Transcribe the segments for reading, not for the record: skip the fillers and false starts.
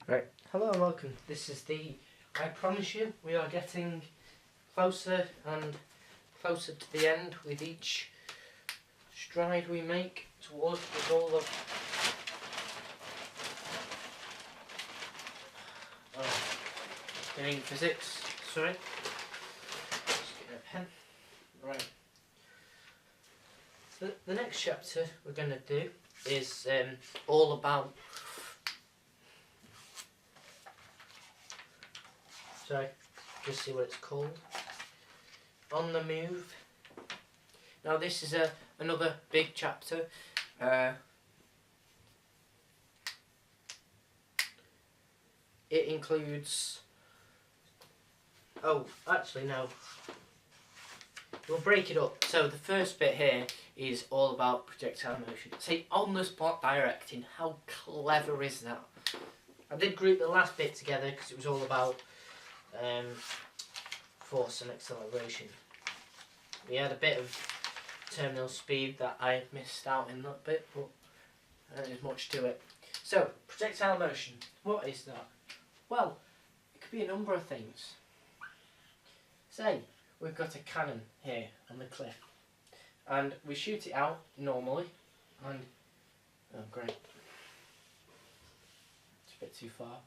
Right, hello and welcome. This is I promise you, we are getting closer and closer to the end with each stride we make towards the goal of doing physics. Sorry. Just get a pen. Right. The next chapter we're going to do is all about just see what it's called. On the move. Now this is another big chapter. It includes... Oh, actually no. We'll break it up. So the first bit here is all about projectile motion. See, on the spot directing. How clever is that? I did group the last bit together because it was all about force and acceleration. We had a bit of terminal speed that I missed out in that bit, but there's much to it. So, projectile motion, what is that? Well, it could be a number of things. Say, we've got a cannon here on the cliff, and we shoot it out normally, and, oh great, it's a bit too far.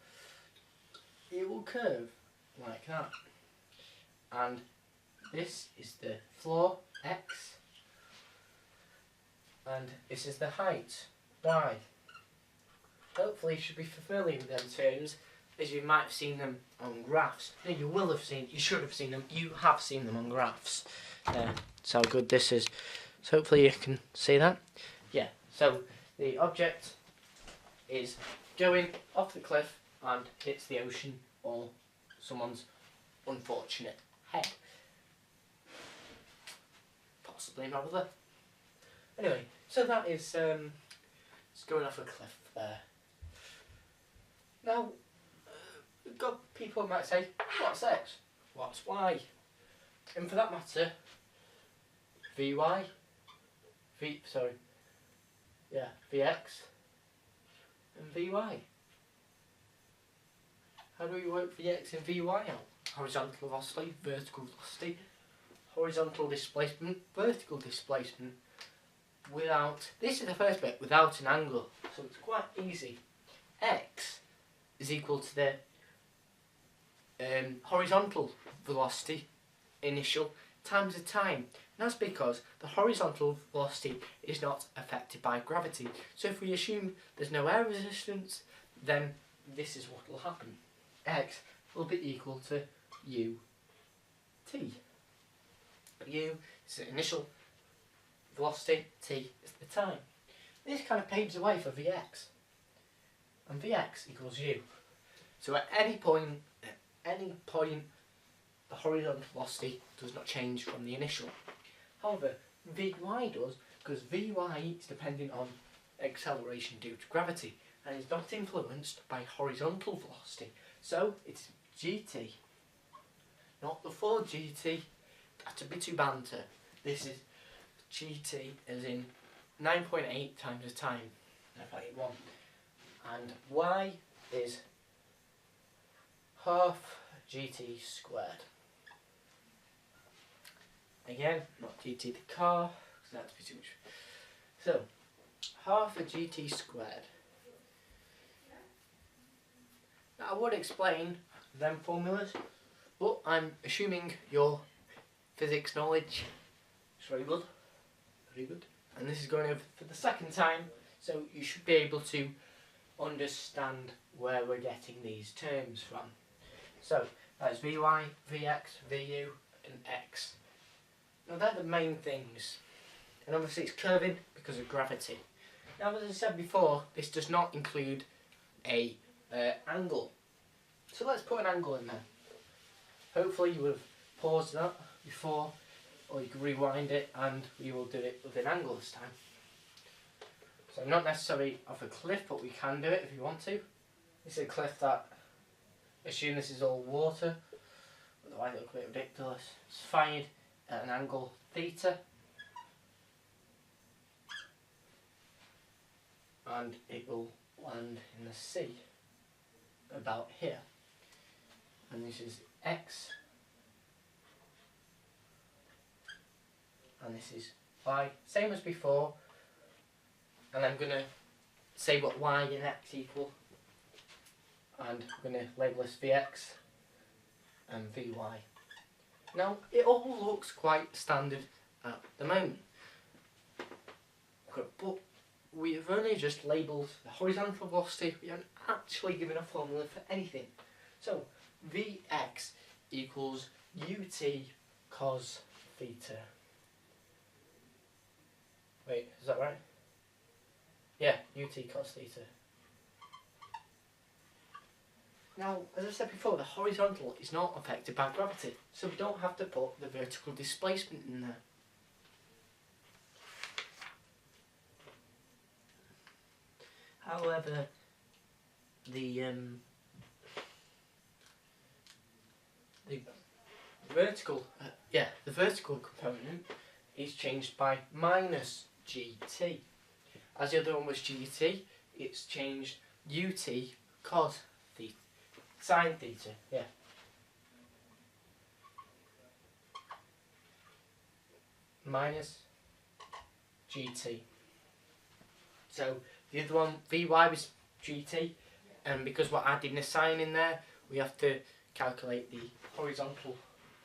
It will curve like that, and this is the floor, X, and this is the height, Y. Hopefully you should be familiar with them terms, as you might have seen them on graphs. No, you should have seen them, you have seen them on graphs. That's how good this is. So hopefully you can see that. Yeah, so the object is going off the cliff and hits the ocean or someone's unfortunate head. Possibly another. Anyway, so that is it's going off a cliff there. Now, people might say, what's X? What's Y? And for that matter, VX and VY. How do we work VX and VY out? Horizontal velocity, vertical velocity, horizontal displacement, vertical displacement, without, this is the first bit, without an angle, so it's quite easy. X is equal to the horizontal velocity, initial, times the time. And that's because the horizontal velocity is not affected by gravity. So if we assume there's no air resistance, then this is what will happen. X will be equal to ut. U is the initial velocity, t is the time. This kind of paves the way for Vx. And Vx equals u. So at any point, the horizontal velocity does not change from the initial. However, Vy does, because Vy is dependent on acceleration due to gravity and is not influenced by horizontal velocity. So it's gt, not the 4gt. That's a bit too banter. This is gt as in 9.8 times the time, 9.81, and y is half gt squared. Again, not gt the car, because that's too much. So, half a gt squared. Now I would explain them formulas, but I'm assuming your physics knowledge is very good. Very good. And this is going over for the second time, so you should be able to understand where we're getting these terms from. So, that's Vy, Vx, Vu, and X. Now they're the main things. And obviously it's curving because of gravity. Now as I said before, this does not include a angle. So let's put an angle in there. Hopefully you would have paused that before, or you can rewind it and we will do it with an angle this time. So not necessarily off a cliff, but we can do it if you want to. This is a cliff that, assume this is all water, otherwise it'll look a bit ridiculous. It's fired at an angle theta, and it will land in the sea. about here. And this is x, and this is y, same as before, and I'm going to say what y and x equal, and I'm going to label this Vx and Vy. Now it all looks quite standard at the moment, but we have only just labelled the horizontal velocity, we haven't actually given a formula for anything. So Vx equals ut cos theta. Wait, is that right? Yeah, ut cos theta. Now, as I said before, the horizontal is not affected by gravity, so we don't have to put the vertical displacement in there. However, the vertical component is changed by minus gt. As the other one was gt, it's changed ut cos theta, sine theta. Yeah. Minus gt. So the other one, Vy, was gt, and because we're adding a sine in there, we have to calculate the horizontal,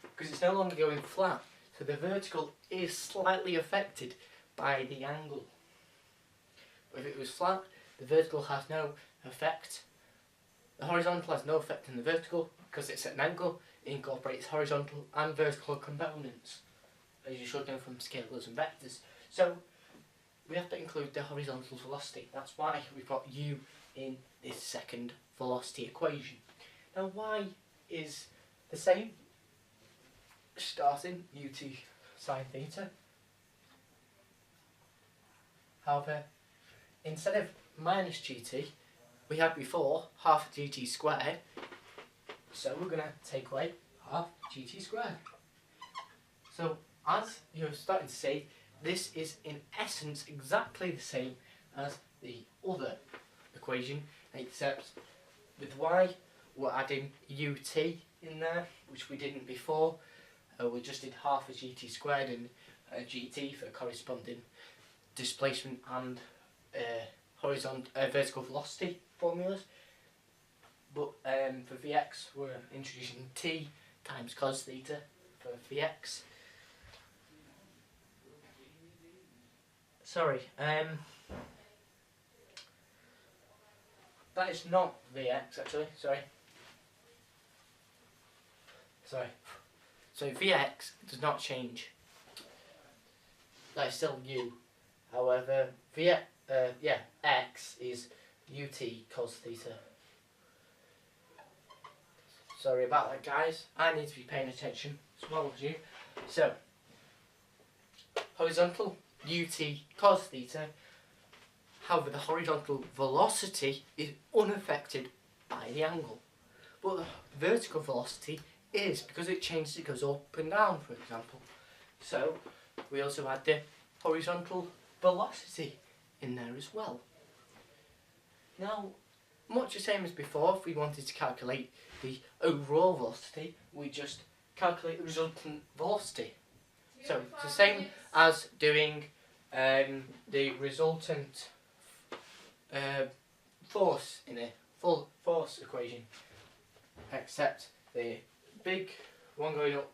because it's no longer going flat, so the vertical is slightly affected by the angle. If it was flat, the vertical has no effect. The horizontal has no effect on the vertical, because it's at an angle, it incorporates horizontal and vertical components, as you should know from scalars and vectors. So we have to include the horizontal velocity. That's why we've got u in this second velocity equation. Now y is the same, starting ut sine theta. However, instead of minus gt, we had before half gt squared, so we're going to take away half gt squared. So as you're starting to see, this is in essence exactly the same as the other equation, except with y we're adding ut in there, which we didn't before. We just did half a gt squared and gt for corresponding displacement and vertical velocity formulas. But for Vx we're introducing t times cos theta for Vx. Sorry, that is not Vx actually, sorry. So Vx does not change. That is still u. However, x is ut cos theta. Sorry about that, guys. I need to be paying attention as well as you. So, horizontal ut cos theta. However, the horizontal velocity is unaffected by the angle. But the vertical velocity is, because it changes, it goes up and down, for example. So, we also add the horizontal velocity in there as well. Now, much the same as before, if we wanted to calculate the overall velocity, we just calculate the resultant velocity. So it's the same as doing the resultant force in a full force equation, except the big one going up,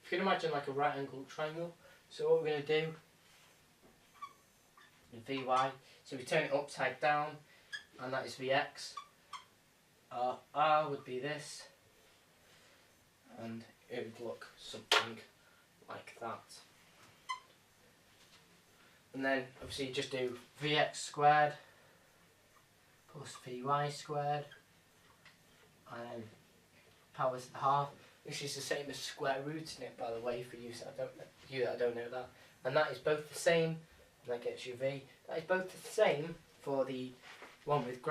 if you can imagine like a right angled triangle. So what we're going to do, the Vy, so we turn it upside down, and that is Vx. R would be this, and it would look something like that. And then obviously you just do Vx squared plus Vy squared, and then powers to the half. This is the same as square rooting it, by the way, for you that don't know that. And that is both the same, and that gets you V. That is both the same for the one with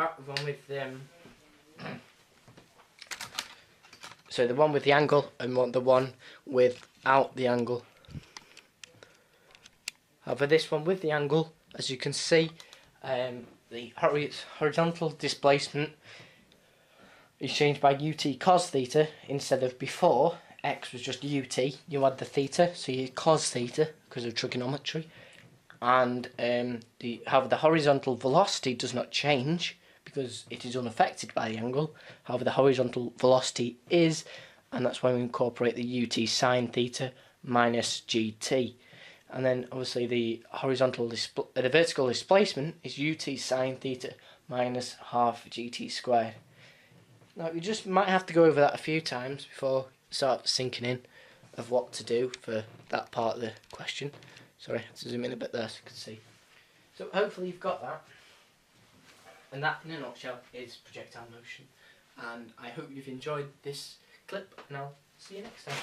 so the one with the angle and the one without the angle. However, this one with the angle, as you can see, the horizontal displacement is changed by ut cos theta instead of before. X was just ut, you add the theta, so you cos theta because of trigonometry. And however, the horizontal velocity does not change because it is unaffected by the angle. However, the horizontal velocity is, and that's why we incorporate the ut sine theta minus gt. And then obviously the vertical displacement is ut sine theta minus half gt squared. Now you just might have to go over that a few times before it starts sinking in of what to do for that part of the question. Sorry, I have to zoom in a bit there so you can see. So hopefully you've got that. And that, in a nutshell, is projectile motion. And I hope you've enjoyed this clip, and I'll see you next time.